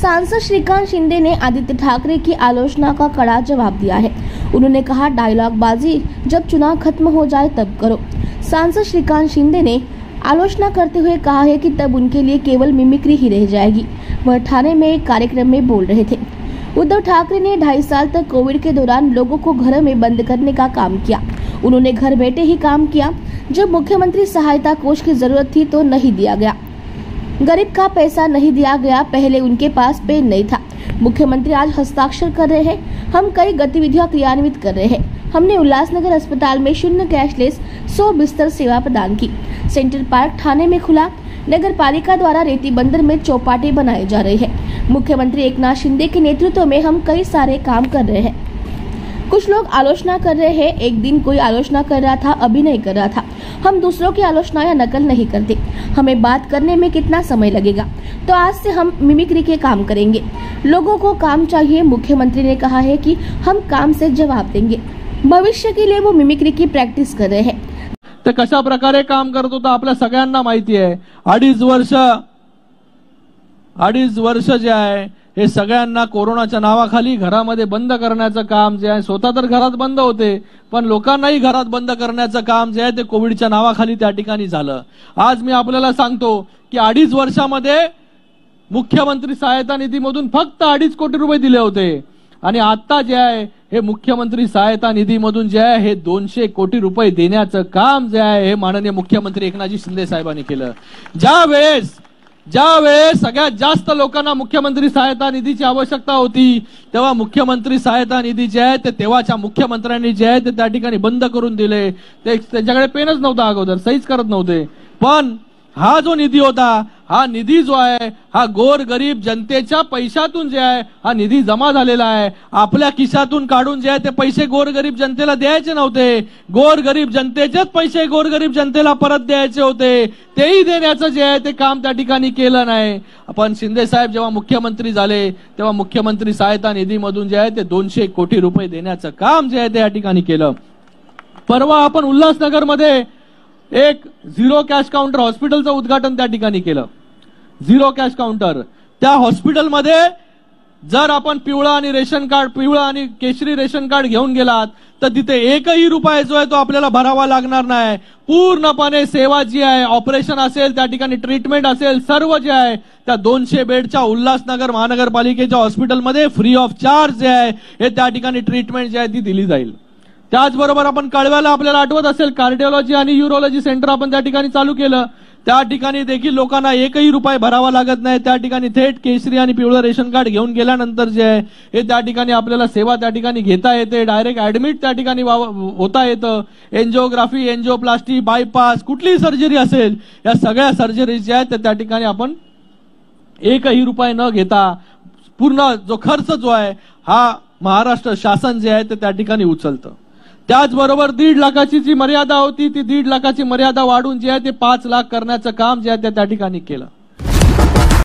सांसद श्रीकांत शिंदे ने आदित्य ठाकरे की आलोचना का कड़ा जवाब दिया है। उन्होंने कहा, डायलॉग बाजी जब चुनाव खत्म हो जाए तब करो। सांसद श्रीकांत शिंदे ने आलोचना करते हुए कहा है कि तब उनके लिए केवल मिमिक्री ही रह जाएगी। वह ठाणे में एक कार्यक्रम में बोल रहे थे। उद्धव ठाकरे ने 2.5 साल तक कोविड के दौरान लोगों को घर में बंद करने का काम किया। उन्होंने घर बैठे ही काम किया। जब मुख्यमंत्री सहायता कोष की जरूरत थी तो नहीं दिया गया, गरीब का पैसा नहीं दिया गया। पहले उनके पास पेन नहीं था। मुख्यमंत्री आज हस्ताक्षर कर रहे हैं। हम कई गतिविधियां क्रियान्वित कर रहे हैं। हमने उल्लासनगर अस्पताल में शून्य कैशलेस 100 बिस्तर सेवा प्रदान की। सेंट्रल पार्क ठाणे में खुला। नगर पालिका द्वारा रेती बंदर में चौपाटी बनाए जा रहे हैं। मुख्यमंत्री एकनाथ शिंदे के नेतृत्व में हम कई सारे काम कर रहे हैं। कुछ लोग आलोचना कर रहे हैं। एक दिन कोई आलोचना कर रहा था, अभी नहीं कर रहा था। हम दूसरों की आलोचना या नकल नहीं करते। हमें बात करने में कितना समय लगेगा, तो आज से हम मिमिक्री के काम करेंगे। लोगों को काम चाहिए। मुख्यमंत्री ने कहा है कि हम काम से जवाब देंगे। भविष्य के लिए वो मिमिक्री की प्रॅक्टिस कर रहे हैं। ते कशा प्रकारे काम करत होता आपल्या सगळ्यांना माहिती आहे। 2.5 वर्ष जे आहे हे सगळ्यांना कोरोनाच्या नावाखाली घरामध्ये बंद करण्याचं काम जे आहे, स्वतः तर घरात बंद होते पण लोकांनाही घरात बंद करण्याचं काम जे आहे ते कोविडच्या नावाखाली त्या ठिकाणी झालं। आज मी आपल्याला सांगतो की 2.5 वर्षामध्ये मुख्यमंत्री सहायता निधीमधून फक्त 2.5 कोटी रुपये दिले होते आणि आता जे आहे हे मुख्यमंत्री सहायता निधीमधून जे आहे हे 200 कोटी रुपये देण्याचं काम जे आहे हे माननीय मुख्यमंत्री एकनाथजी शिंदे साहेबांनी केलं। ज्यावेळेस सगळ्यात जास्त लोकांना मुख्यमंत्री सहायता निधीची आवश्यकता होती तेव्हा मुख्यमंत्री सहायता निधी जे आहे ते तेव्हाच्या मुख्यमंत्र्यांनी जे आहे ते त्या ठिकाणी बंद करून दिले। ते त्यांच्याकडे पेनच नव्हता, अगोदर सहीच करत नव्हते। पण हा जो निधी होता, हा निधी जो आहे हा गोरगरीब जनतेच्या पैशातून जे आहे हा निधी जमा झालेला आहे। आपल्या खिशातून काढून जे आहे ते पैसे गोरगरीब जनतेला द्यायचे नव्हते। गोरगरीब जनतेचेच पैसे गोरगरीब जनतेला परत द्यायचे होते, तेही देण्याचं जे आहे ते काम त्या ठिकाणी केलं नाही। आपण शिंदे साहेब जेव्हा मुख्यमंत्री झाले तेव्हा मुख्यमंत्री सहायता निधीमधून जे आहे ते 200 कोटी रुपये देण्याचं काम जे आहे ते या ठिकाणी केलं। परवा आपण उल्हासनगर मध्ये एक झिरो कॅश काउंटर हॉस्पिटलचं उद्घाटन त्या ठिकाणी केलं। झिरो कॅश काउंटर त्या हॉस्पिटलमध्ये जर आपण पिवळा आणि केशरी रेशन कार्ड घेऊन गेलात तर तिथे एकही रुपया जो आहे तो आपल्याला भरावा लागणार नाही। पूर्णपणे सेवा जी आहे, ऑपरेशन असेल, त्या ठिकाणी ट्रीटमेंट असेल, सर्व जे आहे त्या 200 बेडच्या उल्हासनगर महानगरपालिकेच्या हॉस्पिटलमध्ये फ्री ऑफ चार्ज जे आहे हे त्या ठिकाणी ट्रीटमेंट जी आहे ती दिली जाईल। त्याचबरोबर आपण कळव्याला आपल्याला आठवत असेल कार्डिओलॉजी आणि यूरोलॉजी सेंटर आपण त्या ठिकाणी चालू केलं। त्या ठिकाणी देखील लोकांना एकही रुपया भरावा लागत नाही। त्या ठिकाणी थेट केशरी आणि पिवळं रेशन कार्ड घेऊन गेल्यानंतर जे आहे हे त्या ठिकाणी आपल्याला सेवा त्या ठिकाणी घेता येते। डायरेक्ट ऍडमिट त्या ठिकाणी होता येतं। एंजिओग्राफी, एंजिओप्लास्टी, बायपास, कुठलीही सर्जरी असेल या सगळ्या सर्जरी ज्या आहेत त्या ठिकाणी आपण एकही रुपया न घेता पूर्ण जो खर्च जो आहे हा महाराष्ट्र शासन जे आहे ते त्या ठिकाणी उचलतं। त्याचबरोबर 1.5 लाखाची जी मर्यादा होती ती 1.5 लाखाची मर्यादा वाढून जी आहे ते 5 लाख करण्याचं काम जे आहे ते त्या ठिकाणी केलं।